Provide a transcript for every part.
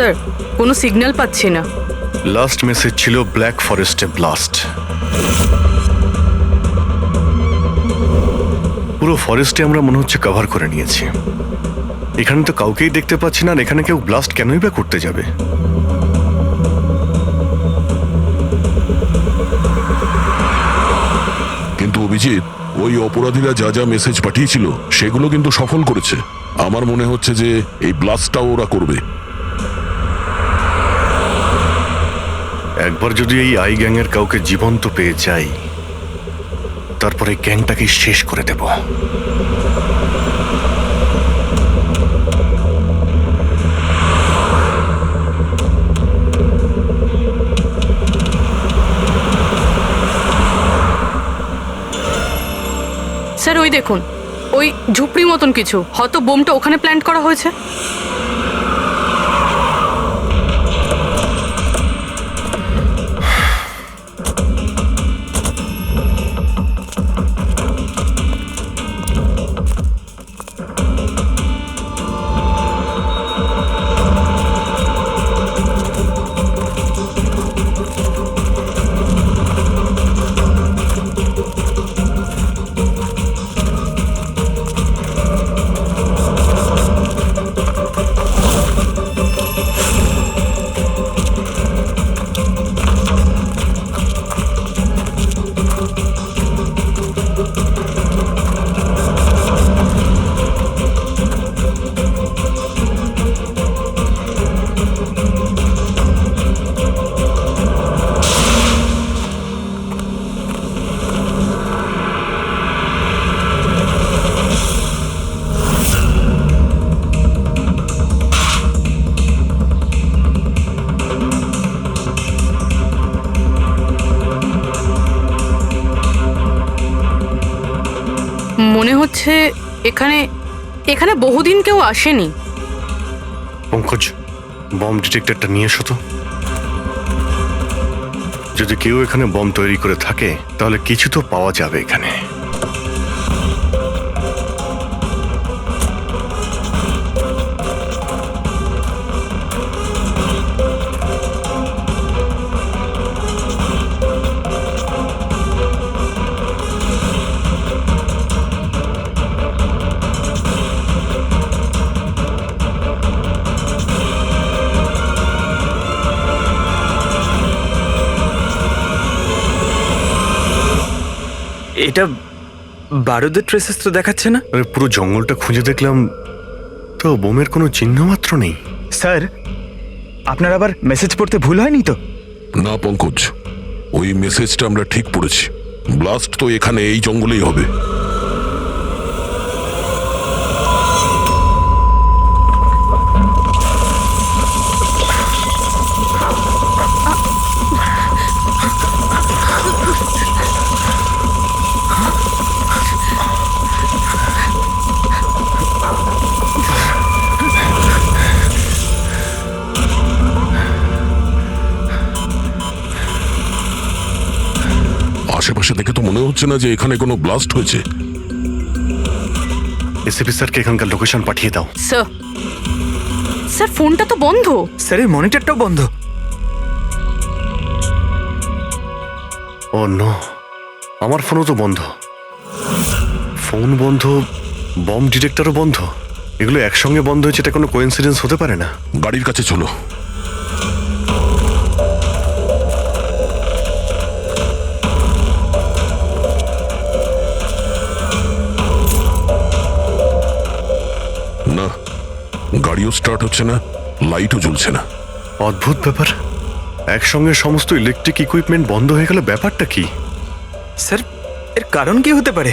Sir, কোনো signal পাচ্ছি না। লাস্ট মেসেজ ছিল ব্ল্যাক ফরেস্টে ব্লাস্ট। পুরো ফরেস্টে আমরা মনে হচ্ছে কভার করে নিয়েছি। এখানে তো কাউকেই দেখতে পাচ্ছি না, আর এখানে কেউ ব্লাস্ট কেনই বা করতে যাবে? কিন্তু অভিজিৎ, ওই অপরাধীরা যা যা মেসেজ পাঠিয়েছিল সেগুলো কিন্তু সফল করেছে। আমার মনে হচ্ছে যে এই ব্লাস্টটাও ওরা করবে। একবার যদি এই আই গ্যাংয়ের কাউকে জীবন্ত পেয়ে যাই, তারপরে গ্যাংটাকে শেষ করে দেব। স্যার, ওই দেখুন, ওই ঝুপড়ি মতন কিছু, হয়তো বোমটা ওখানে প্ল্যান্ট করা হয়েছে। মনে হচ্ছে এখানে এখানে বহুদিন কেউ আসেনি। পঙ্কজ, বম ডিটেক্টরটা নিয়ে এসো তো। যদি কেউ এখানে বম তৈরি করে থাকে তাহলে কিছু তো পাওয়া যাবে এখানে। এটা বারুদের ট্রেসেস তো দেখাচ্ছে না। আরে পুরো জঙ্গলটা খুঁজে দেখলাম, তো বোমের কোনো চিহ্ন মাত্র নেই। স্যার, আপনার আবার মেসেজ পড়তে ভুল হয়নি তো? না পঙ্কজ, ওই মেসেজটা আমরা ঠিক পড়েছি। ব্লাস্ট তো এখানে এই জঙ্গলেই হবে। আশেপাশে দেখে তো মনে হচ্ছে না যে এখানে কোনো ব্লাস্ট হয়েছে। এসিপি স্যারকে এখানকার লোকেশন পাঠিয়ে দাও। স্যার, স্যার ফোনটা তো বন্ধ। স্যার, এই মনিটরটাও বন্ধ। ও নো, আমার ফোনও তো বন্ধ। ফোন বন্ধ, বম ডিটেক্টরও বন্ধ। এগুলো একসঙ্গে বন্ধ হয়েছে, এটা কোনো কোইন্সিডেন্স হতে পারে না। গাড়ির কাছে চলো। না, গাড়িও স্টার্ট হচ্ছে না, লাইটও জ্বলছে না। অদ্ভুত ব্যাপার, একসঙ্গে সমস্ত ইলেকট্রিক ইকুইপমেন্ট বন্ধ হয়ে গেল, ব্যাপারটা কি? স্যার, এর কারণ কি হতে পারে?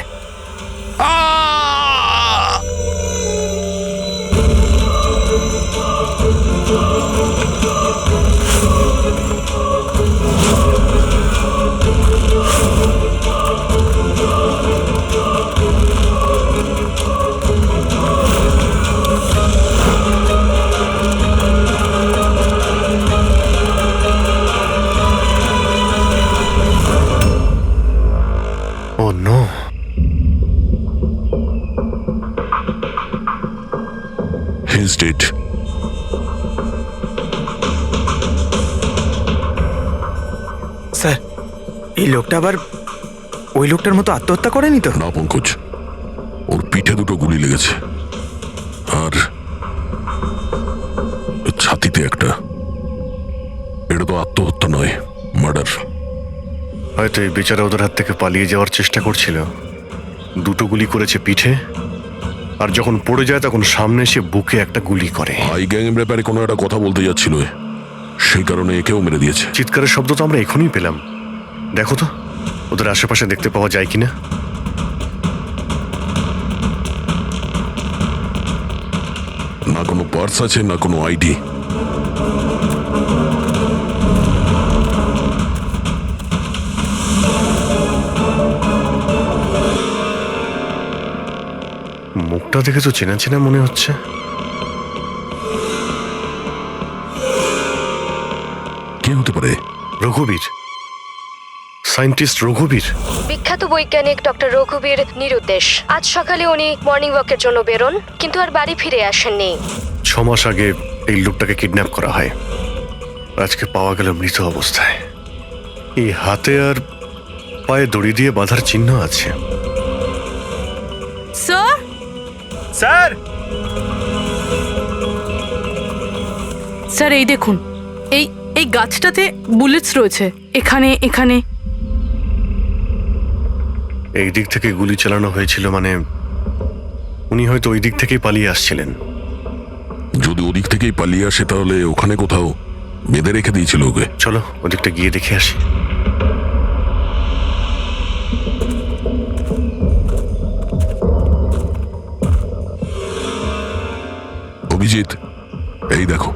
ও নো, He's dead. এই লোকটা আবার ওই লোকটার মতো আত্মহত্যা করেনি তো? না পঙ্কজ, ওর পিঠে দুটো গুলি লেগেছে আর ছাতিতে একটা। এটা তো আত্মহত্যা নয়, মার্ডার। হয়তো এই বেচারা ওদের হাত থেকে পালিয়ে যাওয়ার চেষ্টা করছিল। দুটো গুলি করেছে পিঠে, আর যখন পড়ে যায় তখন সামনে এসে বুকে একটা গুলি করে। আই গ্যাং এর ব্যাপারে কোনো একটা কথা বলতে যাচ্ছিল, সেই কারণে একেও মেরে দিয়েছে। চিৎকারের শব্দ তো আমরা এখনই পেলাম। দেখো তো ওদের আশেপাশে দেখতে পাওয়া যায় কিনা। না কোনো পার্স আছে, না কোনো আইডি। মুখটা দেখে তো চেনা চেনা মনে হচ্ছে। কে হতে পারে? রঘুবীর, সায়েন্টিস্ট রঘুবীর। বিখ্যাত বৈজ্ঞানিক ডক্টর রঘুবীর নিরুদ্দেশ। আজ সকালে উনি মর্নিং ওয়াকের জন্য বেরোন, কিন্তু আর বাড়ি ফিরে আসেননি। 6 মাস আগে এই লোকটাকে কিডন্যাপ করা হয়। আজকে পাওয়া গেল মৃত অবস্থায়। এই হাতে আর পায়ে দড়ি দিয়ে বাঁধার চিহ্ন আছে। Sir, sir! স্যার এই দেখুন, এই এই গাছটাতে বুলেটস রয়েছে। এখানে এখানে এই দিক থেকে গুলি চালানো হয়েছিল, মানে উনি হয়তো ওই দিক থেকেই পালিয়ে আসছিলেন। যদি ওদিক থেকেই পালিয়ে আসে তাহলে ওখানে কোথাও বেঁধে রেখে দিয়েছিল ওকে। চলো ওদিকটা গিয়ে দেখে আসি। অভিজিৎ, এই দেখো,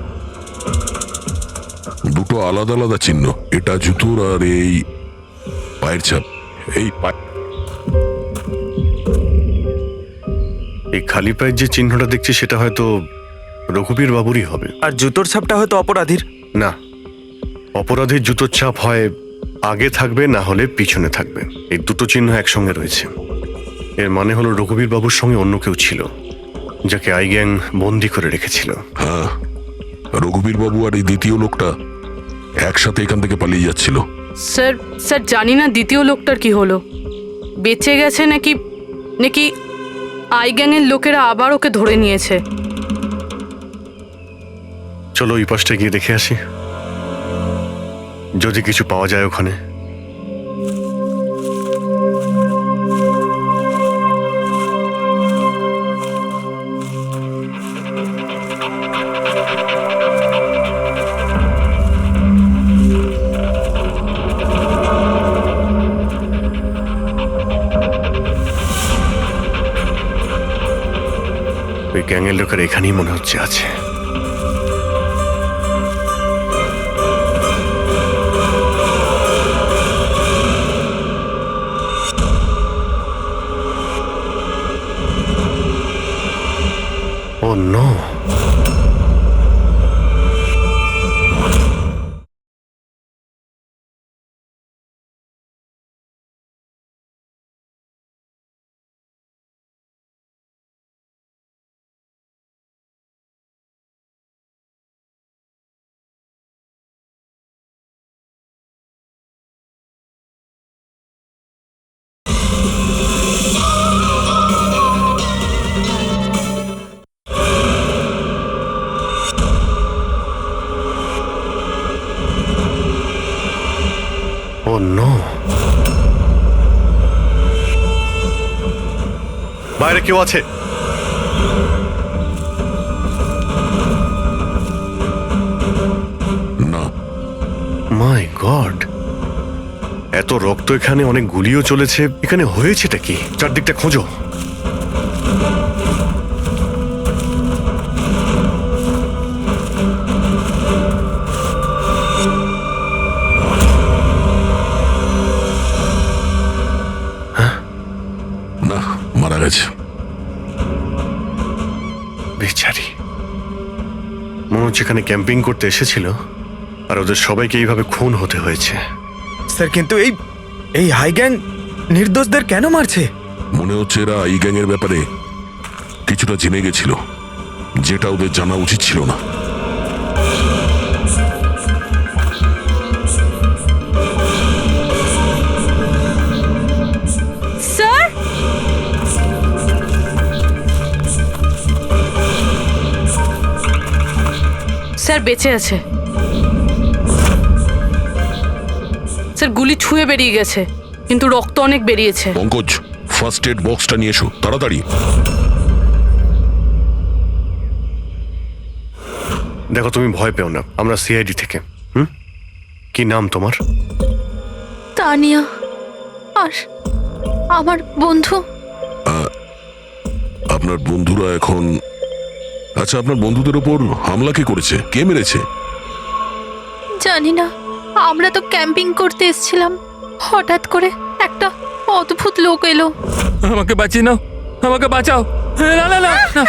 দুটো আলাদা আলাদা চিহ্ন। এটা জুতোর আর এই পায়ের ছাপ। এই খালি পায়ের যে চিহ্নটা দেখছি সেটা হয়তো রঘুবীর বাবুরই হবে। আর জুতোর ছাপটা হয়তো অপরাধীর। না, অপরাধীর জুতোর ছাপ হয় আগে থাকবে, না হলে পিছনে থাকবে। এই দুটো চিহ্ন একসঙ্গে রয়েছে। এর মানে হলো রঘুবীর বাবুর সঙ্গে অন্য কেউ ছিল, যাকে আই গ্যাং বন্দি করে রেখেছিল। হ্যাঁ, রঘুবীর বাবু আর এই দ্বিতীয় লোকটা একসাথে এখান থেকে পালিয়ে যাচ্ছিল। স্যার, স্যার জানি না দ্বিতীয় লোকটার কি হলো। বেঁচে গেছে নাকি নাকি আই গ্যাংয়ের লোকেরা আবার ওকে ধরে নিয়েছে। চলো ওই পাশটা গিয়ে দেখে আসি, যদি কিছু পাওয়া যায় ওখানে। ওই গ্যাংয়ের লোকের এখানেই মনে হচ্ছে আছে। Oh no! Oh no! বাইরে কেউ আছে? না। মাই গড, এত রক্ত এখানে, অনেক গুলিও চলেছে। এখানে হয়েছেটা কি? চারদিকটা খোঁজো। না, মারা গেছে। বেচারি, মনে হচ্ছে এখানে ক্যাম্পিং করতে এসেছিল, আর ওদের সবাইকে এইভাবে খুন হতে হয়েছে। স্যার কিন্তু এই হাই গ্যাং নির্দোষদের কেন মারছে? মনে হচ্ছে এরা এই গ্যাংয়ের ব্যাপারে কিছুটা জেনে গেছিল, যেটা ওদের জানা উচিত ছিল না। স্যার বেঁচে আছে। স্যার গুলি ছুঁয়ে বেরিয়ে গেছে, কিন্তু রক্ত অনেক বেরিয়েছে। পঙ্কজ, ফার্স্ট এড বক্সটা নিয়ে এসো তাড়াতাড়ি। দেখো, তুমি ভয় পেও না, আমরা সিআইডি থেকে। কি নাম তোমার? তানিয়া। আর আমার বন্ধু। আপনার বন্ধুরা এখন, আচ্ছা আপনার বন্ধুদের ওপর হামলা কে করেছে, কে মেরেছে? জানি না, আমরা তো ক্যাম্পিং করতে এসেছিলাম, হঠাৎ করে একটা অদ্ভুত লোক এলো। আমাকে বাঁচিয়ে নাও, আমাকে বাঁচাও। না না না না,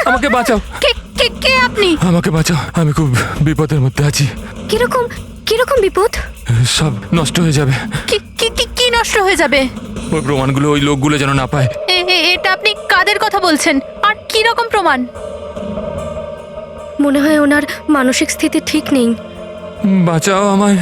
আমাকে বাঁচাও। কে কে কে আপনি? আমাকে বাঁচাও, আমি খুব বিপদের মধ্যে আছি। কিরকম কিরকম বিপদ? সব নষ্ট হয়ে যাবে। কি কি কি কি নষ্ট হয়ে যাবে? ওই প্রমাণগুলো ওই লোকগুলো যেন না পায়। এটা আপনি কাদের কথা বলছেন, আর কি রকম প্রমাণ? মনে হয় ওনার মানসিক স্থিতি ঠিক নেই। বাঁচাও আমায়,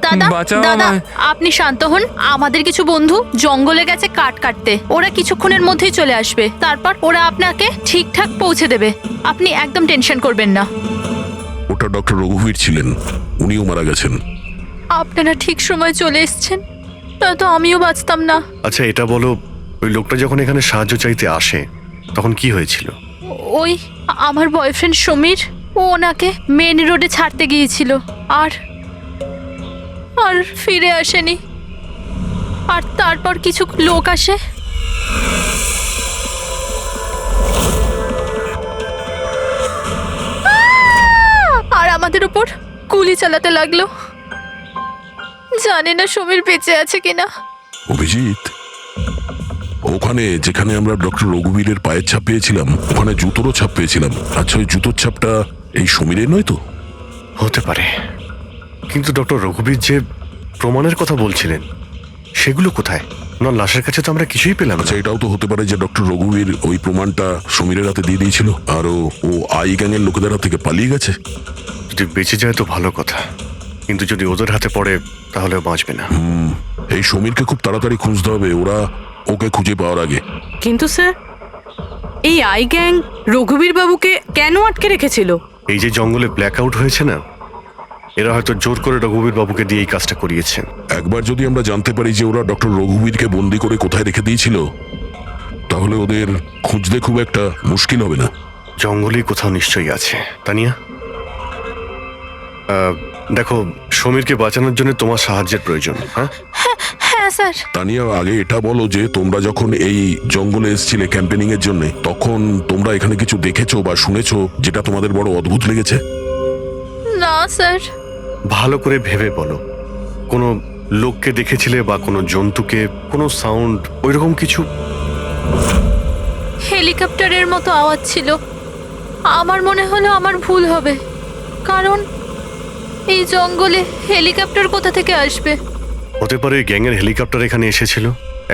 দাদা বাঁচাও দাদা, আমায়। আপনি শান্ত হন। আমাদের কিছু বন্ধু জঙ্গলে গেছে কাঠ কাটতে, ওরা কিছুক্ষণের মধ্যেই চলে আসবে, তারপর ওরা আপনাকে ঠিকঠাক পৌঁছে দেবে। আপনি একদম টেনশন করবেন না। ওটা ডক্টর রঘুবীর ছিলেন, উনিও মারা গেছেন। আপনারা ঠিক সময় চলে এসেছেন, নয়তো আমিও বাঁচতাম না। আচ্ছা এটা বলো, ওই লোকটা যখন এখানে সাহায্য চাইতে আসে তখন কি হয়েছিল? ওই আমার বয়ফ্রেন্ড সমীর, ও ওনাকে মেন রোডে ছাড়তে গিয়েছিল, আর আর ফিরে আসেনি। আর তারপর কিছু লোক আসে, আর আমাদের উপর গুলি চালাতে লাগলো। জানি না সমীর বেঁচে আছে কিনা। অভিজিৎ, ওখানে যেখানে আমরা ডক্টর রঘুবীরের পায়ের ছাপ পেয়েছিলাম, ওখানে জুতোরও ছাপ পেয়েছিলাম। আচ্ছা ওই জুতোর ছাপটা এই সমীরের নয় তো? হতে পারে, কিন্তু ডক্টর রঘুবীর যে প্রমাণের কথা বলছিলেন সেগুলো কোথায়? ওনার লাশের কাছে তো আমরা কিছুই পেলাম না। আচ্ছা এটাও তো হতে পারে যে ডক্টর রঘুবীর ওই প্রমাণটা সমীরের হাতে দিয়ে দিয়েছিল, আর ও আই গ্যাংয়ের লোকেদের হাত থেকে পালিয়ে গেছে। যদি বেঁচে যায় তো ভালো কথা, কিন্তু যদি ওদের হাতে পড়ে তাহলে বাঁচবে না। এই সমীরকে খুব তাড়াতাড়ি খুঁজতে হবে, ওরা ওকে খুঁজে পাওয়ার আগে। কিন্তু স্যার, এই আই গ্যাং রঘুবীর বাবুকে কেন আটকে রেখেছিল? এই যে জঙ্গলে ব্ল্যাক আউট হয়েছে না, এরা হয়তো জোর করে রঘুবীর বাবুকে দিয়ে এই কাজটা করিয়েছে। একবার যদি আমরা জানতে পারি যে ওরা ডক্টর রঘুবীরকে বন্দি করে কোথায় রেখে দিয়েছিল, তাহলে ওদের খুঁজতে খুব একটা মুশকিল হবে না। জঙ্গলেই কোথাও নিশ্চয়ই আছে। তানিয়া, দেখো, সমীরকে বাঁচানোর জন্য তোমার সাহায্যের প্রয়োজন। হ্যাঁ হ্যাঁ স্যার। তানিয়া, আগে এটা বলো যে তোমরা যখন এই জঙ্গলে এসেছিলে ক্যাম্পেনিং এর জন্য, তখন তোমরা এখানে কিছু দেখেছো বা শুনেছো যেটা তোমাদের বড় অদ্ভুত লেগেছে? না স্যার। ভালো করে ভেবে বলো, কোনো লোককে দেখেছিলে বা কোনো জন্তুকে, কোনো সাউন্ড, ওইরকম কিছু? হেলিকপ্টারের মতো আওয়াজ ছিল। আমার মনে হলো আমার ভুল হবে, কারণ এই জঙ্গলে হেলিকপ্টার কোথা থেকে আসবে? হতে পারে গ্যাংয়ের হেলিকপ্টার এখানে এসেছিল।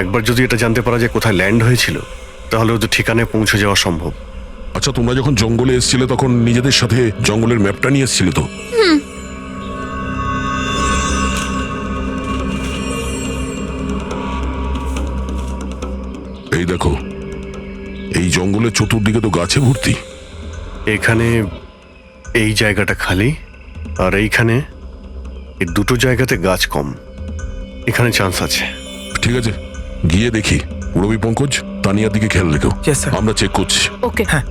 একবার যদি এটা জানতে পারা যায় কোথায় ল্যান্ড হয়েছিল, তাহলে ওদের ঠিকানায় পৌঁছে যাওয়া সম্ভব। আচ্ছা তোমরা যখন জঙ্গলে এসেছিলে তখন নিজেদের সাথে জঙ্গলের ম্যাপটা নিয়ে এসেছিলে তো? এই দেখো, এই জঙ্গলের চতুর্দিকে তো গাছে ভর্তি। এখানে এই জায়গাটা খালি, আর এইখানে এই দুটো জায়গাতে গাছ কম। এখানে চান্স আছে। ঠিক আছে, গিয়ে দেখি। রবি, পঙ্কজ, তানিয়ার দিকে খেয়াল রেখো। Yes, sir. আমরা চেক করছি। ওকে। হ্যাঁ।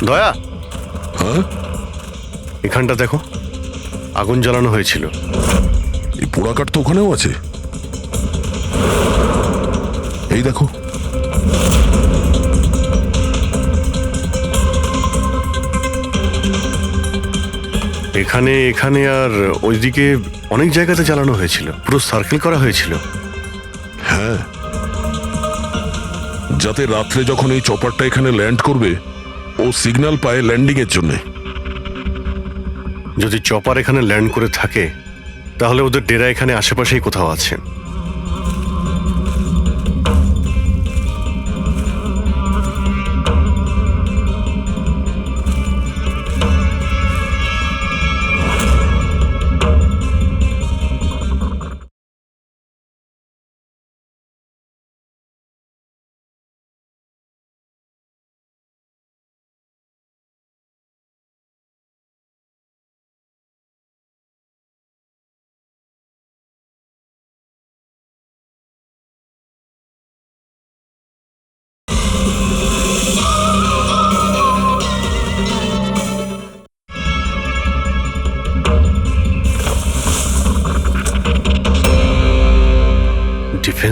দয়া, হ্যাঁ, এখানটা দেখো, আগুন জ্বালানো হয়েছিল। এই পোড়াকাঠ তো ওখানেও আছে। এই দেখো, এখানে এখানে আর ওইদিকে অনেক জায়গাতে জ্বালানো হয়েছিল, পুরো সার্কেল করা হয়েছিল। হ্যাঁ, যাতে রাত্রে যখন এই চপারটা এখানে ল্যান্ড করবে ও সিগন্যাল পায় ল্যান্ডিং এর জন্য। যদি চপার এখানে ল্যান্ড করে থাকে তাহলে ওদের ডেরা এখানে আশেপাশেই কোথাও আছে।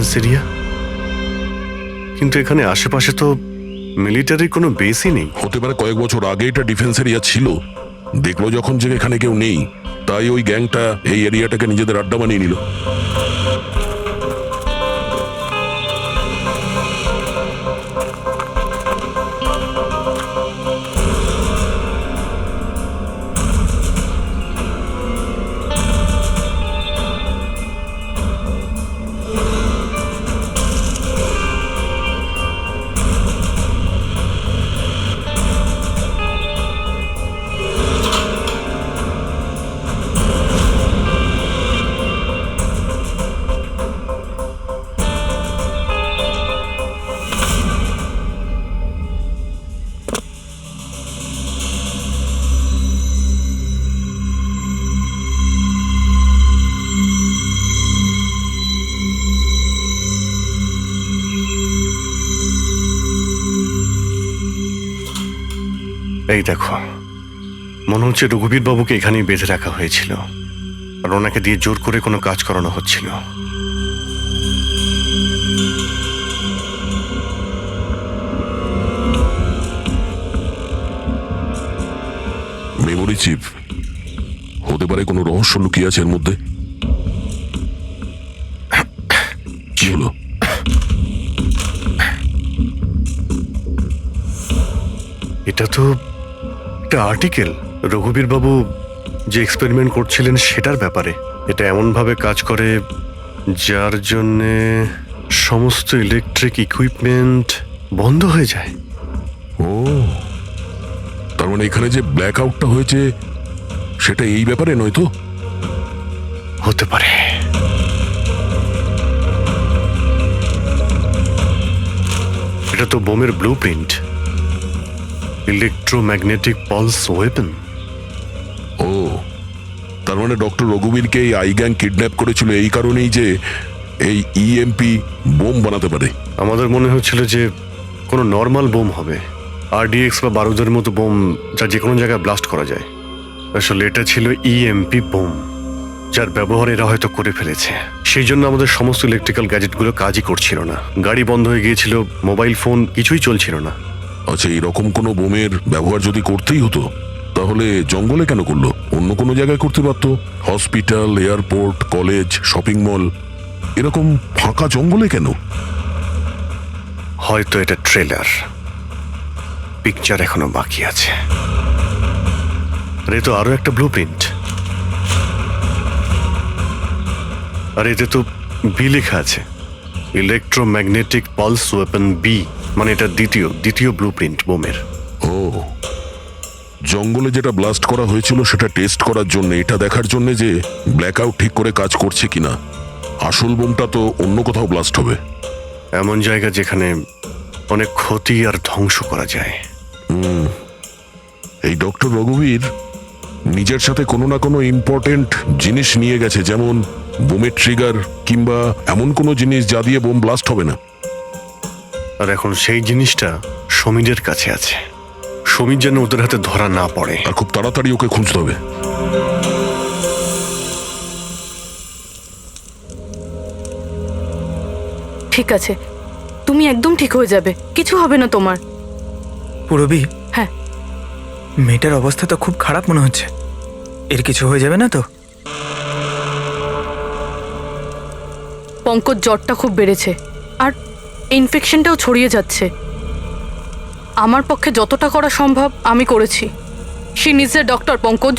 ডিফেন্স এরিয়া, কিন্তু এখানে আশেপাশে তো মিলিটারির কোনো বেসই নেই। হতে পারে কয়েক বছর আগে এটা ডিফেন্স এরিয়া ছিল, দেখলো যখন যে এখানে কেউ নেই, তাই ওই গ্যাংটা এই এরিয়াটাকে নিজেদের আড্ডা বানিয়ে নিল। এই দেখো, মনে হচ্ছে রঘুবীর বাবুকে এখানেই বেঁধে রাখা হয়েছিল, আর ওনাকে দিয়ে জোর করে কোনো কাজ করানো হচ্ছিল। মেমোরি চিপ, হতে পারে কোনো রহস্য লুকিয়ে আছে এর মধ্যে। কি হলো? এটা তো একটা আর্টিকেল, রঘুবীর বাবু যে এক্সপেরিমেন্ট করছিলেন সেটার ব্যাপারে। এটা এমনভাবে কাজ করে যার জন্যে সমস্ত ইলেকট্রিক ইকুইপমেন্ট বন্ধ হয়ে যায়। ও, তার মানে এখানে যে ব্ল্যাক আউটটা হয়েছে সেটা এই ব্যাপারে নয় তো? হতে পারে। এটা তো বোমের blueprint, electromagnetic pulse weapon. ও, তার মানে ডক্টর রঘুবীরকে এই আই গ্যাং কিডন্যাপ করেছিল এই কারণেই যে এই ইএমপি বোম বানাতে পারে। আমাদের মনে হচ্ছিল যে কোনো নর্মাল বোম হবে, আরডিএক্স বা বারুদের মতো বোম যা যে কোনো জায়গায় ব্লাস্ট করা যায়। আসলে এটা ছিল ইএমপি বোম, যার ব্যবহার এরা হয়তো করে ফেলেছে। সেই জন্য আমাদের সমস্ত ইলেকট্রিক্যাল গ্যাজেটগুলো কাজই করছিল না, গাড়ি বন্ধ হয়ে গিয়েছিল, মোবাইল ফোন কিছুই চলছিল না। আচ্ছা, এরকম কোনো বোমের ব্যবহার যদি করতেই হতো তাহলে জঙ্গলে কেন করলো? অন্য কোনো জায়গায় করতে পারতো, hospital, airport, college, shopping mall, এরকম ফাঁকা জঙ্গলে কেন? হয়তো এটা ট্রেলার, পিকচার এখনো বাকি আছে। আর এ তো আরো একটা ব্লু প্রিন্ট, আর এতে তো বি লেখা আছে, ইলেকট্রোম্যাগনেটিক পালস ওয়েপন বি, মানে এটা দ্বিতীয় ব্লু প্রিন্ট বোমের। ও, জঙ্গলে যেটা ব্লাস্ট করা হয়েছিল সেটা টেস্ট করার জন্য, এটা দেখার জন্য যে ব্ল্যাকআউট ঠিক করে কাজ করছে কিনা। আসল বোমটা তো অন্য কোথাও ব্লাস্ট হবে। এমন জায়গা যেখানে অনেক ক্ষতি আর ধ্বংস করা যায়। এই ডক্টর রঘুবীর নিজের সাথে কোনো না কোনো ইম্পর্টেন্ট জিনিস নিয়ে গেছে, যেমন বোমের ট্রিগার কিংবা এমন কোনো জিনিস যা দিয়ে বোম ব্লাস্ট হবে না। আর এখন সেই জিনিসটা সমীরের কাছে আছে। সমীর যেন ওদের হাতে ধরা না পড়ে। আর খুব তাড়াতাড়ি ওকে খুঁজতে হবে। ঠিক আছে, তুমি একদম ঠিক হয়ে যাবে, কিছু হবে না তোমার। পুরবি, হ্যাঁ, মেয়েটার অবস্থা তো খুব খারাপ মনে হচ্ছে। এর কিছু হয়ে যাবে না তো? পঙ্কজ জ্বরটা খুব বেড়েছে আর ইনফেকশনটাও ছড়িয়ে যাচ্ছে। আমার পক্ষে যতটা করা সম্ভব আমি করেছি। She needs a doctor, Pankaj.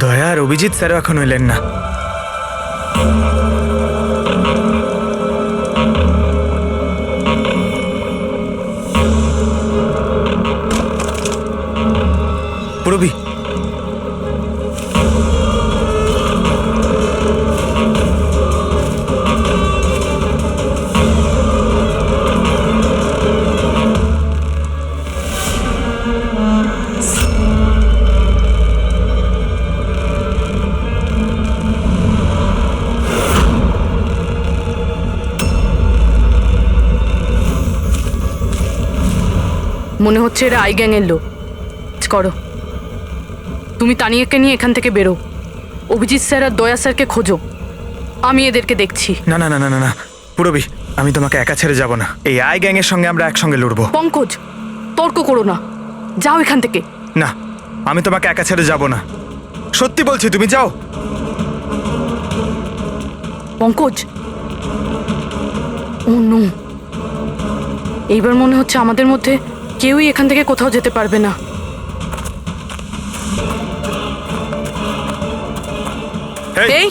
দয়া আর অভিজিৎ স্যারও এখন এলেন না। পুরবি, মনে হচ্ছে এরা আই গ্যাংয়ের লোক। করো, তুমি তানিয়াকে নিয়ে এখান থেকে বেরো। অভিজিৎ স্যার আর দয়া স্যারকে খোঁজো, আমি এদেরকে দেখছি। না না না না না না পুরবি, আমি তোমাকে একা ছেড়ে যাব না। এই আই গ্যাংয়ের সঙ্গে আমরা একসঙ্গে লড়বো। পঙ্কজ, তর্ক করো না, যাও এখান থেকে। না, আমি তোমাকে একা ছেড়ে যাব না, সত্যি বলছি, তুমি যাও। পঙ্কজ, ও নো, এইবার মনে হচ্ছে আমাদের মধ্যে কেউই এখান থেকে কোথাও যেতে পারবে না। এই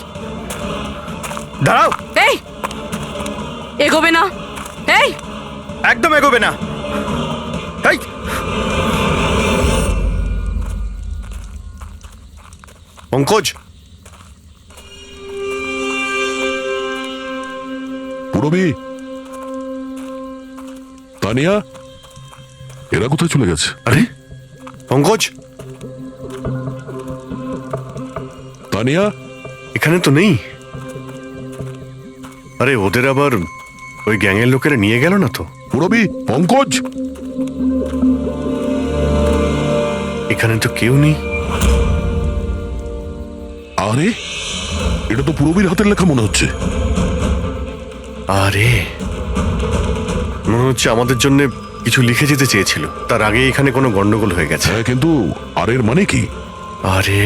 দাঁড়াও, এই এগোবে না, এই একদম এগোবে না। এই পঙ্কজ, পুরবি, তানিয়া, এরা কোথায় চলে গেছে? আরে পঙ্কজ, তানিয়া, এখানে তো নেই। আরে ওদের আবার ওই গ্যাংয়ের লোকেরা নিয়ে গেল না তো? পুরবি, পঙ্কজ, এখানে তো কেউ নেই। আরে এটা তো পুরবির হাতের লেখা মনে হচ্ছে। আরে মনে হচ্ছে আমাদের জন্য কিছু লিখে যেতে চেয়েছিল, তার আগে এখানে কোনো গন্ডগোল হয়ে গেছে। হ্যাঁ, কিন্তু আর এর মানে কি? আরে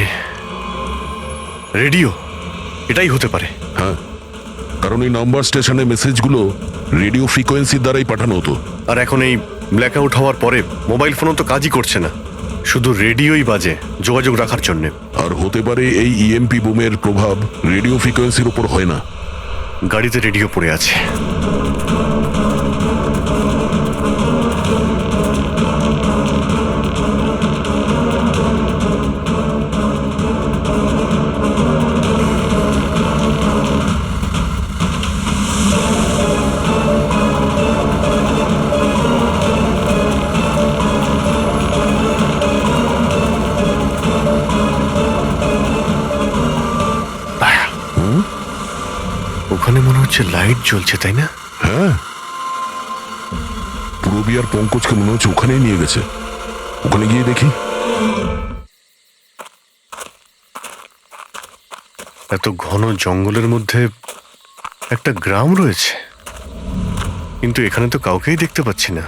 রেডিও, এটাই হতে পারে। হ্যাঁ, কারণ এই নাম্বার স্টেশনে মেসেজগুলো রেডিও ফ্রিকোয়েন্সির দ্বারাই পাঠানো হতো। আর এখন এই ব্ল্যাক আউট হওয়ার পরে মোবাইল ফোনও তো কাজই করছে না, শুধু রেডিওই বাজে যোগাযোগ রাখার জন্যে। আর হতে পারে এই ইএমপি বোমের প্রভাব রেডিও ফ্রিকোয়েন্সির উপর হয় না। গাড়িতে রেডিও পড়ে আছে। ওখানে মনে হচ্ছে লাইট জ্বলছে, তাই না? হ্যাঁ, পুরবি আর পঙ্কজকে মনে হচ্ছে ওখানেই নিয়ে গেছে। ওখানে গিয়ে দেখি। এত ঘন জঙ্গলের মধ্যে একটা গ্রাম রয়েছে, কিন্তু এখানে তো কাউকেই দেখতে পাচ্ছি না।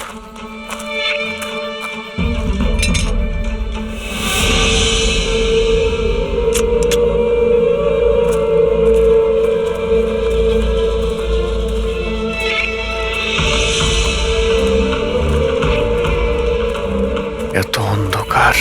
এত অন্ধকার।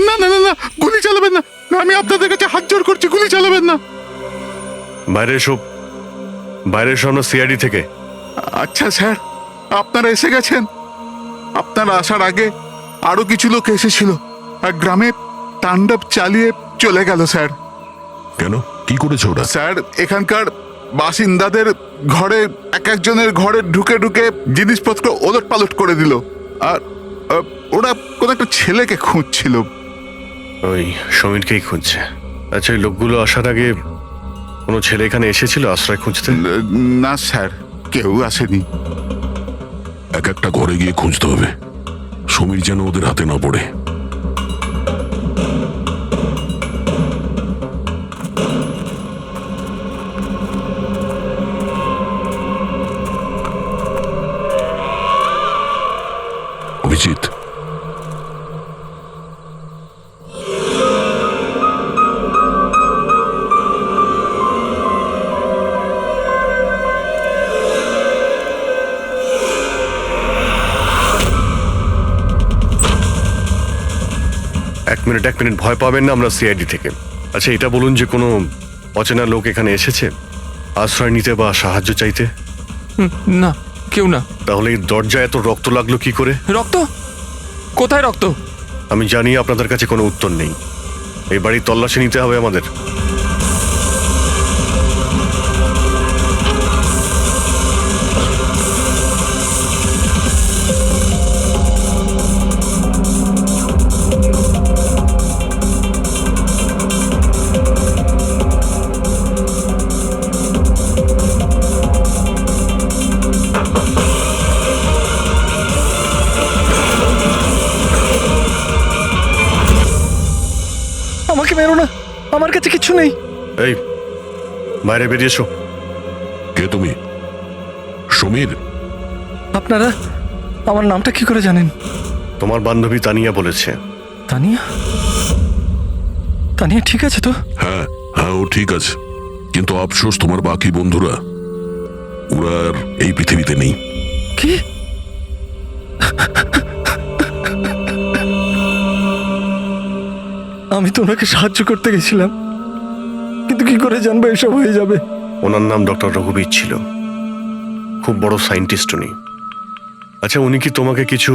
না না না না, গুলি চালাবেন না, আমি আপনাদের কাছে হাত জোড় করছি, গুলি চালাবেন না। বাইরে এসো, বাইরে এসো, আমরা সিআইডি থেকে। আচ্ছা স্যার, আপনারা এসে গেছেন। আপনারা আসার আগে আরো কিছু লোক এসেছিল আর গ্রামে তাণ্ডব চালিয়ে চলে গেল স্যার। কেন, কি করেছে ওরা? স্যার, এখানকার বাসিন্দাদের ঘরে এক একজনের ঘরে ঢুকে ঢুকে জিনিসপত্র ওলট পালট করে দিল। আর ওরা কোন একটা ছেলেকে খুঁজছিল। ওই সমীরকেই খুঁজছে। আচ্ছা, ওই লোকগুলো আসার আগে কোনো ছেলে এখানে এসেছিল আশ্রয় খুঁজতে? না স্যার, কেউ আসেনি। এক একটা ঘরে গিয়ে খুঁজতে হবে, সমীর যেন ওদের হাতে না পড়ে। অভিজিৎ, এক মিনিট, ভয় পাবেন না, আমরা সিআইডি থেকে। আচ্ছা, এটা বলুন যে কোনো অচেনা লোক এখানে এসেছে আশ্রয় নিতে বা সাহায্য চাইতে? না, কেউ না। তাহলে এই দরজায় এত রক্ত লাগলো কি করে? রক্ত? কোথায় রক্ত? আমি জানি আপনাদের কাছে কোনো উত্তর নেই। এই বাড়ির তল্লাশি নিতে হবে আমাদের। আমাকে মেরো না, আমার কাছে কিছু নেই। এই বাইরে বেরিয়ে এসো। কে তুমি? সমীর? আপনারা আমার নামটা কি করে জানেন? তোমার বান্ধবী তানিয়া বলেছে। তানিয়া? তানিয়া ঠিক আছে তো? হ্যাঁ হ্যাঁ, ও ঠিক আছে, কিন্তু আফসোস তোমার বাকি বন্ধুরা ওরা আর এই পৃথিবীতে নেই। কি? আমি তো ওনাকে সাহায্য করতে গেছিলাম, কিন্তু কি করে জানবো এসব হয়ে যাবে? ওনার নাম ডক্টর রঘুবীর ছিল, খুব বড় সায়েন্টিস্ট উনি। আচ্ছা, উনি কি তোমাকে কিছু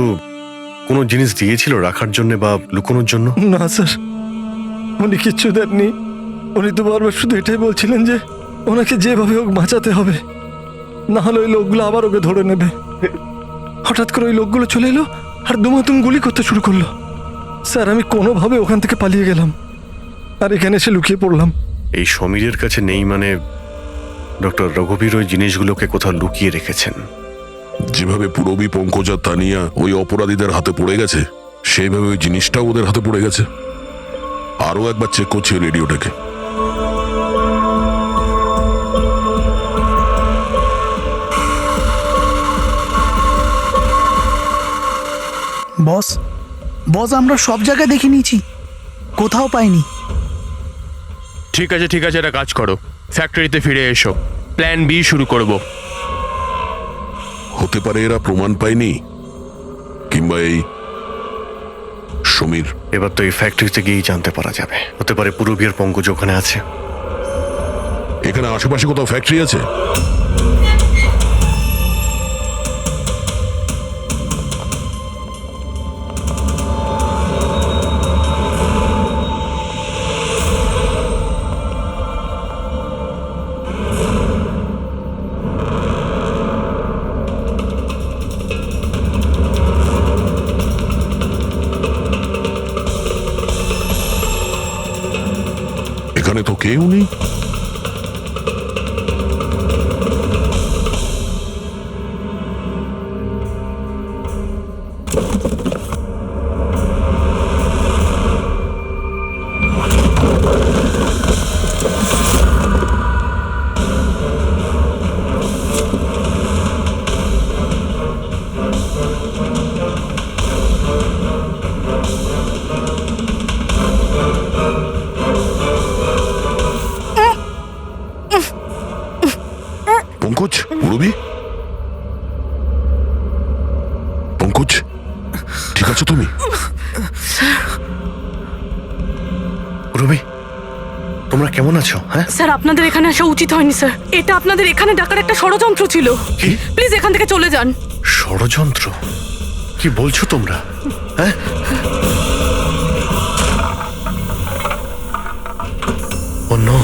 কোনো জিনিস দিয়েছিল রাখার জন্য বা লুকোনোর জন্য? না স্যার, উনি কিচ্ছু দেননি। উনি তো বারবার শুধু এটাই বলছিলেন যে ওনাকে যেভাবে হোক বাঁচাতে হবে, না হলে ওই লোকগুলো আবার ওকে ধরে নেবে। হঠাৎ করে ওই লোকগুলো চলে এলো আর দুমাতুম গুলি করতে শুরু করলো। স্যার, আমি কোনোভাবে ওখান থেকে পালিয়ে গেলাম আর এখানে এসে লুকিয়ে পড়লাম। এই সমীরের কাছে নেই মানে ডক্টর রঘুবীর ওই জিনিসগুলোকে কোথাও লুকিয়ে রেখেছেন। যেভাবে পুরবী, পঙ্কজ আর তানিয়া ওই অপরাধীদের হাতে পড়ে গেছে, সেইভাবে ওই জিনিসটাও ওদের হাতে পড়ে গেছে। আরো একবার চেক করছি রেডিওটাকে। বস, বস আমরা সব জায়গায় দেখে নিয়েছি, কোথাও পাইনি। ঠিক আছে একটা কাজ করো, ফ্যাক্টরিতে ফিরে এসো, প্ল্যান বি শুরু করব। হতে পারে এরা প্রমাণ পায়নি, কিংবা এই সমীর। এবার তো এই ফ্যাক্টরিতে গিয়েই জানতে পারা যাবে। হতে পারে পুরবী আর পঙ্কজ ওখানে আছে। এখানে আশেপাশে কোথাও ফ্যাক্টরি আছে? এখানে তো কেউ নেই। পঙ্কজ, পুরবী, পঙ্কজ, ঠিক আছো তুমি? পুরবী, তোমরা কেমন আছো? হ্যাঁ স্যার, আপনাদের এখানে আসা উচিত হয়নি স্যার। এটা আপনাদের এখানে ডাকার একটা ষড়যন্ত্র ছিল। কি? প্লিজ এখান থেকে চলে যান। ষড়যন্ত্র? কি বলছো তোমরা? হ্যাঁ, ও নো।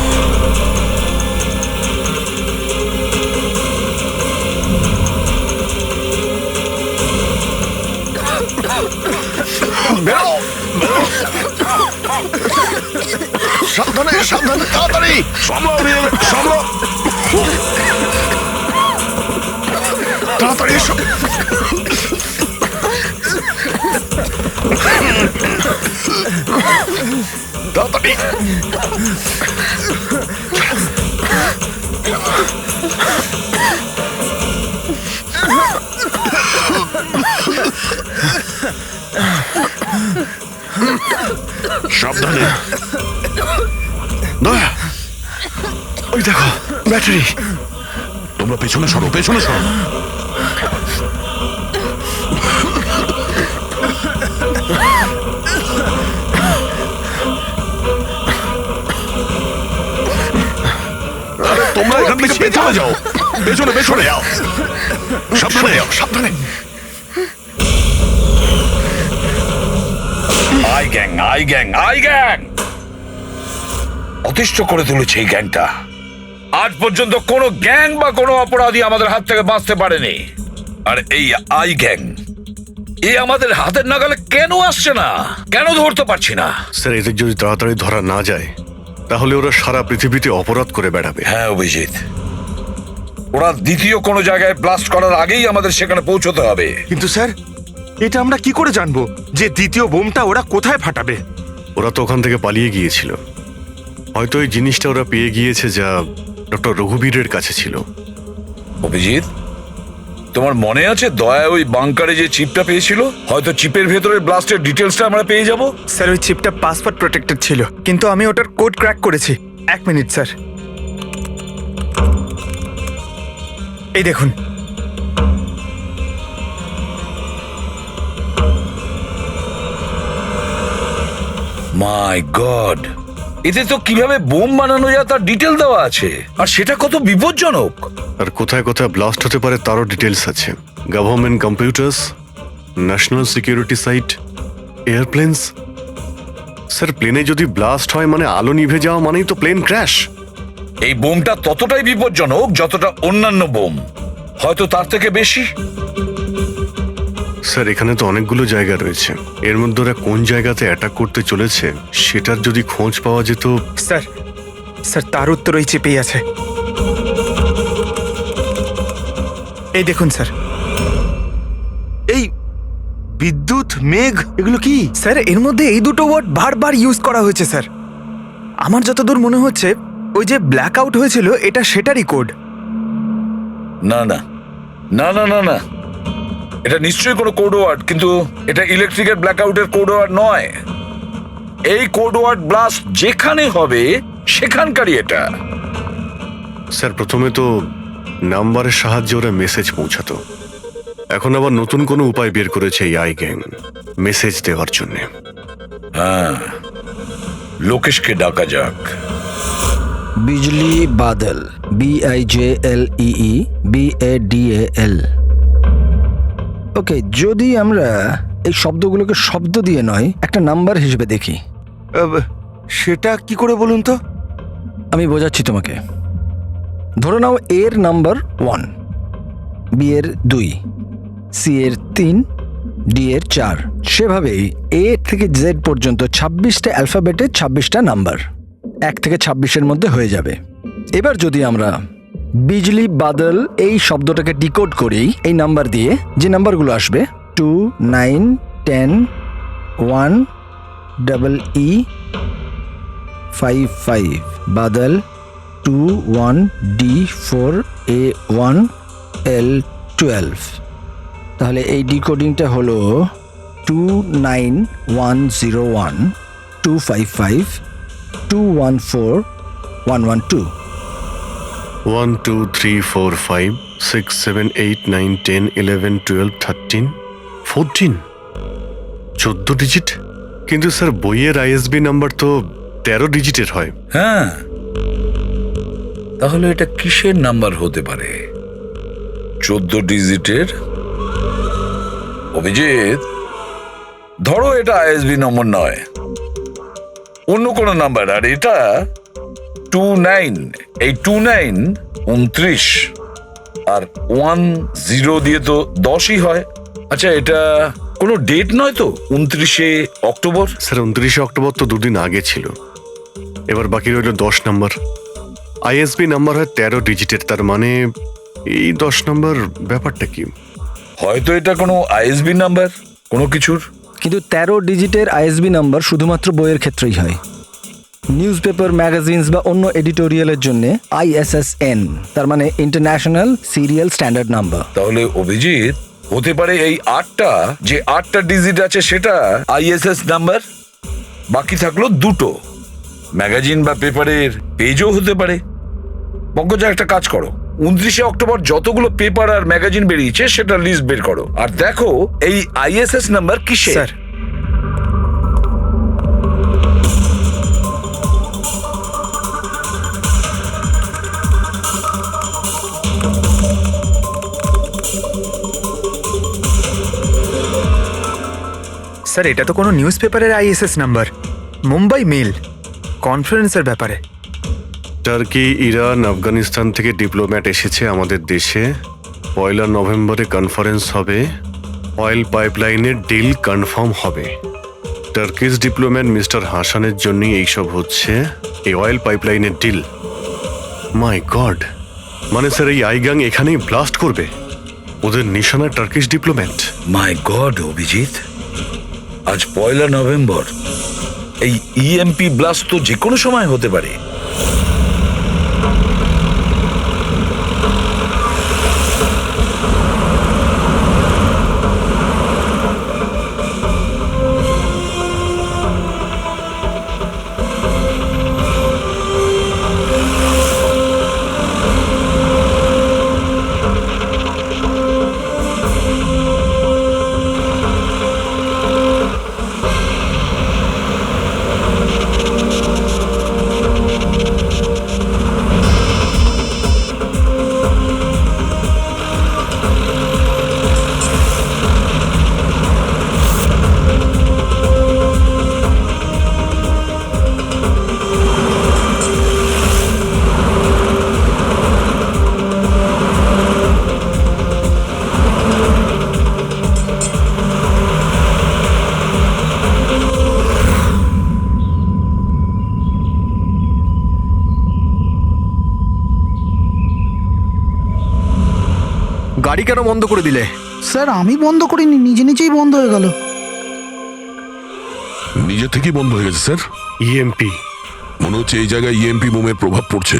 সাবধানে সাবধানে, তাড়াতাড়ি সামলাও, সামলাও, তাড়াতাড়ি এসো। তাড়াতাড়ি। সাবধানে। দয়া, ওই দেখো ব্যাটারি। তোমরা পেছনে সরো, পেছনে সরো। তোমরা এখান থেকে পেছনে যাও, পেছনে পেছনে যাও। সাবধানে যাও, সাবধানে। আই গ্যাং অতিষ্ঠ করে তুলেছে এই গ্যাংটা। আজ পর্যন্ত কোনো গ্যাং বা কোনো অপরাধী আমাদের হাত থেকে বাঁচতে পারেনি, আর এই আই গ্যাং আমাদের হাতের নাগালে কেন আসছে না, কেন ধরতে পারছি না? স্যার, এদের যদি তাড়াতাড়ি ধরা না যায় তাহলে ওরা সারা পৃথিবীতে অপরাধ করে বেড়াবে। হ্যাঁ অভিজিৎ, ওরা দ্বিতীয় কোনো জায়গায় ব্লাস্ট করার আগেই আমাদের সেখানে পৌঁছতে হবে। কিন্তু স্যার, এটা আমরা কি করে জানবো যে দ্বিতীয় বোমটা ওরা কোথায় ফাটাবে? ওরা তো ওখান থেকে পালিয়ে গিয়েছিল। হয়তো এই জিনিসটা ওরা পেয়ে গিয়েছে যা ডক্টর রঘুবীরের কাছে ছিল। অভিজিৎ, তোমার মনে আছে দয়া ওই বাংকারে যে চিপটা পেয়েছিল? হয়তো চিপের ভেতরের ব্লাস্টের ডিটেলসটা আমরা পেয়ে যাব। স্যার, ওই চিপটা পাসওয়ার্ড প্রোটেক্টেড ছিল, কিন্তু আমি ওটার কোড ক্র্যাক করেছি। 1 মিনিট স্যার, এই দেখুন। মাই গড, এতে তো কিভাবে বোম বানানো যায় তার ডিটেল দেওয়া আছে, আর সেটা কত বিপজ্জনক। আর কোথায় কোথায় ব্লাস্ট হতে পারে তারও ডিটেলস আছে। Government computers, national security site, airplanes. Sir, প্লেনে যদি ব্লাস্ট হয় মানে আলো নিভে যাওয়া মানেই তো প্লেন ক্র্যাশ। এই বোমটা ততটাই বিপজ্জনক যতটা অন্যান্য বোম, হয়তো তার থেকে বেশি। স্যার, এখানে তো অনেকগুলো জায়গা রয়েছে, এর মধ্যে ওরা কোন জায়গাতে অ্যাটাক করতে চলেছে সেটার যদি খোঁজ পাওয়া যেত। স্যার, তার উত্তর ওই চিপেই আছে। এই দেখুন স্যার, এই বিদ্যুৎ, মেঘ, এগুলো কি? স্যার, এর মধ্যে এই দুটো ওয়ার্ড বারবার ইউজ করা হয়েছে স্যার। আমার যতদূর মনে হচ্ছে ওই যে ব্ল্যাক আউট হয়েছিল এটা সেটারই কোড। না না না না না না, এটা নিশ্চয়ই কোনো কোড ওয়ার্ড, কিন্তু এটা ইলেকট্রিকের ব্ল্যাকআউটের কোড ওয়ার্ড নয়। এই কোড ওয়ার্ড ব্লাস্ট যেখানে হবে সেখানকারই এটা। স্যার, প্রথমে তো নাম্বারের সাহায্যে ওরা মেসেজ পৌঁছাতো, এখন আবার নতুন কোনো উপায় বের করেছে এই আই গ্যাং মেসেজ দেওয়ার জন্য। হ্যাঁ, লোকেশকে ডাকা যাক। বিজলি বাদল, BIJLEE BADAL। ওকে, যদি আমরা এই শব্দগুলোকে শব্দ দিয়ে নয় একটা নাম্বার হিসেবে দেখি। সেটা কি করে বলুন তো? আমি বোঝাচ্ছি তোমাকে। ধরে নাও এর নাম্বার 1, বি এর 2, সি এর 3, ডি এর 4। সেভাবেই এ থেকে জেড পর্যন্ত 26টা অ্যালফাবেটে 26টা নাম্বার 1 থেকে 26-এর মধ্যে হয়ে যাবে। এবার যদি আমরা বিজলি বাদল এই শব্দটাকে ডিকোড করি এই নাম্বার দিয়ে, যে নাম্বারগুলো আসবে 2, 9, 10, 1, EE 5, 5, Badal 2, 1, D 4, A 1, L 12। তাহলে এই ডিকোডিংটা হলো 29101 255 214 112। 1 2 3 4 5 6 7 8 9 10 11 12 13 14, 14 ডিজিট। কিন্তু স্যার, বইয়ের ISB নাম্বার তো 13 ডিজিটের হয়। হ্যাঁ, তাহলে এটা কিসের নাম্বার হতে পারে? 14 ডিজিটের? অভিজিৎ, ধরো এটা ISB নম্বর নয়, অন্য কোনো নাম্বার। আর এটা 29, এই 29 29, আর 10 দিয়ে তো 10ই হয়। আচ্ছা, এটা কোনো ডেট নয় তো? 29শে অক্টোবর? স্যার, 29শে অক্টোবর তো দুদিন আগে ছিল। এবার বাকি রইল 10 নাম্বার। ISB নাম্বার হয় 13 ডিজিটের, তার মানে এই 10 নাম্বার ব্যাপারটা কি? হয়তো এটা কোনো ISB নাম্বার কোনো কিছুর। কিন্তু 13 ডিজিটের ISB নাম্বার শুধুমাত্র বইয়ের ক্ষেত্রেই হয়। নিউজ পেপার, ম্যাগাজিনস বা অন্য এডিটোরিয়ালের জন্য ISSN, তার মানে ইন্টারন্যাশনাল সিরিয়াল স্ট্যান্ডার্ড নাম্বার। তাহলে অভিজিৎ, হতে পারে এই 8টা যে 8টা ডিজিট আছে সেটা ISS নাম্বার, বাকি থাকলো 2টো। ম্যাগাজিন বা পেপারের পেজও হতে পারে। পঙ্কজা, একটা কাজ করো, 29শে অক্টোবর যতগুলো পেপার আর ম্যাগাজিন বেরিয়েছে সেটা লিস্ট বের করো, আর দেখো এই ISS নাম্বার কিসের। স্যার, স্যার এটা তো কোনো নিউজ পেপারের আইএসএস নাম্বার, মুম্বাই মেল, কনফারেন্সের ব্যাপারে। টার্কি, ইরান, আফগানিস্তান থেকে ডিপ্লোম্যাট এসেছে আমাদের দেশে। 1 নভেম্বরে কনফারেন্স হবে, অয়েল পাইপলাইনের ডিল কনফার্ম হবে। টার্কিশ ডিপ্লোম্যাট মিস্টার হাসানের জন্যই এইসব হচ্ছে, এই অয়েল পাইপলাইনের ডিল। মাই গড, মানে স্যার এই আইগাং এখানেই ব্লাস্ট করবে? ওদের নিশানা টার্কিশ ডিপ্লোম্যাট। মাই গড অভিজিৎ, আজ 1 নভেম্বর। এই ইএমপি ব্লাস্ট তো যে কোনো সময় হতে পারে। গাড়ি কেন বন্ধ করে দিলে? স্যার আমি বন্ধ করিনি, নিজে নিজেই বন্ধ হয়ে গেল। নিজে থেকেই বন্ধ হয়ে গেছে স্যার। ইএমপি মনে হচ্ছে এই জায়গায় ইএমপি বোমের প্রভাব পড়ছে।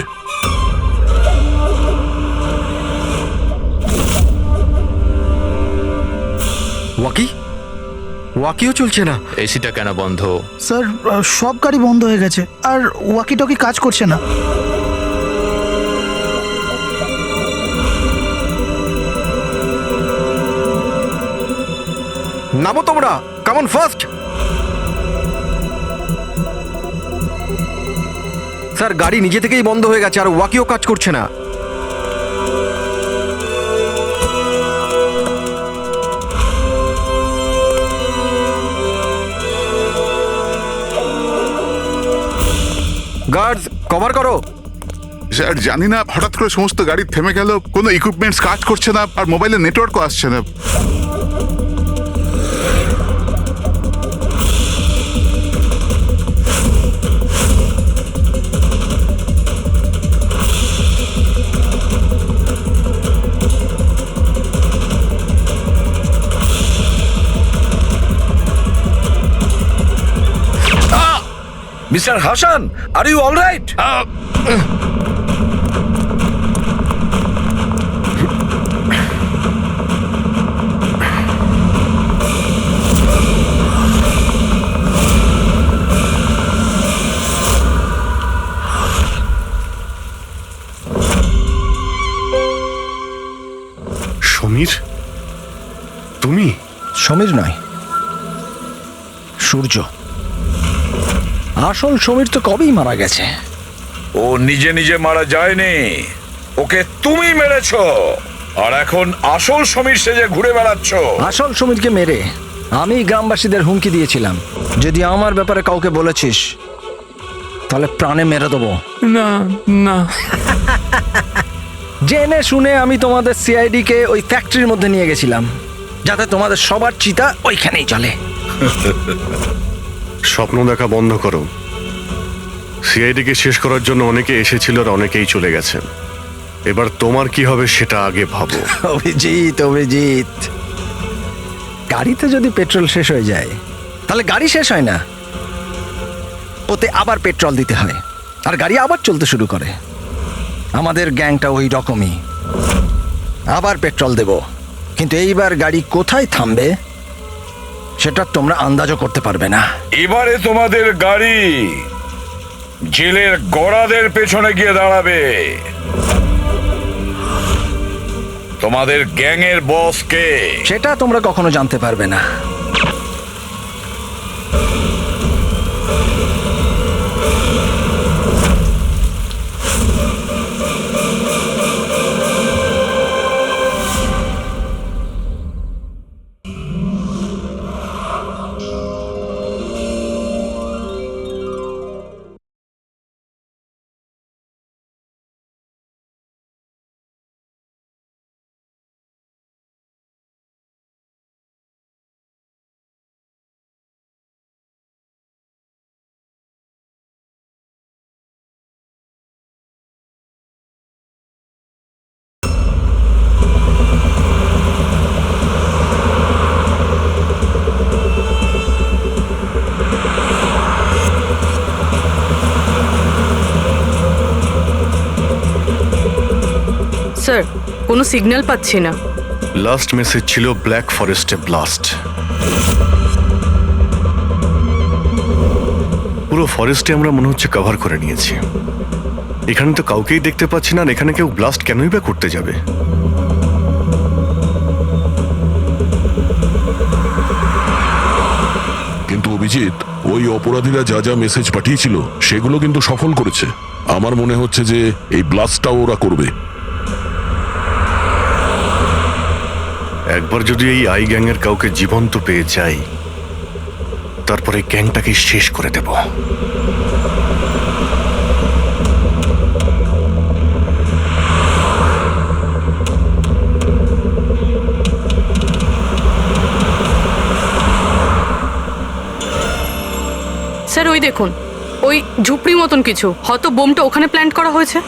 ওয়াকিও চলছে না। এসিটা কেন বন্ধ? স্যার সব গাড়ি বন্ধ হয়ে গেছে, আর ওয়াকি টকি কাজ করছে না। নামো তোমরা, কাম অন ফার্স্ট। স্যার গাড়ি নিজে থেকেই বন্ধ হয়ে গেছে আর ওয়াকিও কাজ করছে না। গার্ডস কভার করো। স্যার জানি না, হঠাৎ করে সমস্ত গাড়ি থেমে গেল, কোনো ইকুইপমেন্টস কাজ করছে না, আর মোবাইলে নেটওয়ার্কও আসছে না। Mister Hasan, are you all right? Samir, তুমি? সমীর নয়, সূর্য। আসল সমীর তো কবেই মারা গেছে। ও নিজে নিজে মারা যায়নি, ওকে তুমি মেরেছো, আর এখন আসল সমীর সেজে ঘুরে বেড়াচ্ছ। আসল সমীরকে মেরে আমি গ্রামবাসীদের হুমকি দিয়েছিলাম, যদি আমার ব্যাপারে কাউকে বলেছিস তাহলে প্রাণে মেরে দেবো। না না, জেনে শুনে আমি তোমাদের সিআইডি কে ওই ফ্যাক্টরির মধ্যে নিয়ে গেছিলাম, যাতে তোমাদের সবার চিতা ওইখানেই চলে। স্বপ্ন দেখা বন্ধ করো। সিআইডিকে শেষ করার জন্য অনেকে এসেছিল আর অনেকেই চলে গেছেন। এবার তোমার কি হবে সেটা আগে ভাবো। অভিজিৎ, অভিজিৎ, গাড়িতে যদি পেট্রোল শেষ হয়ে যায় তাহলে গাড়ি শেষ হয় না, ওতে আবার পেট্রোল দিতে হয় আর গাড়ি আবার চলতে শুরু করে। আমাদের গ্যাংটা ওই রকমই, আবার পেট্রোল দেব, কিন্তু এইবার গাড়ি কোথায় থামবে সেটা তোমরা আন্দাজও করতে পারবে না। এবারে তোমাদের গাড়ি জেলের গড়াদের পেছনে গিয়ে দাঁড়াবে। তোমাদের গ্যাংয়ের বস কে সেটা তোমরা কখনো জানতে পারবে না। স্যার কোনো সিগন্যাল পাচ্ছি না। লাস্ট মেসেজ ছিল ব্ল্যাক ফরেস্টে ব্লাস্ট। পুরো ফরেস্টে আমরা মনে হচ্ছে কভার করে নিয়েছি। এখানে তো কাউকেই দেখতে পাচ্ছি না, আর এখানে কেউ ব্লাস্ট কেনই বা করতে যাবে? কিন্তু অভিজিৎ, ওই অপরাধীরা যা যা মেসেজ পাঠিয়েছিল সেগুলো কিন্তু সফল করেছে। আমার মনে হচ্ছে যে এই ব্লাস্টটাও ওরা করবে। একবার যদি এই আই গ্যাংয়ের কাউকে জীবন্ত পেয়ে যাই, তারপরে গ্যাংটাকে শেষ করে দেব। স্যার ওই দেখুন, ওই ঝুপড়ি মতন কিছু, হয়তো বোমটা ওখানে প্ল্যান্ট করা হয়েছে।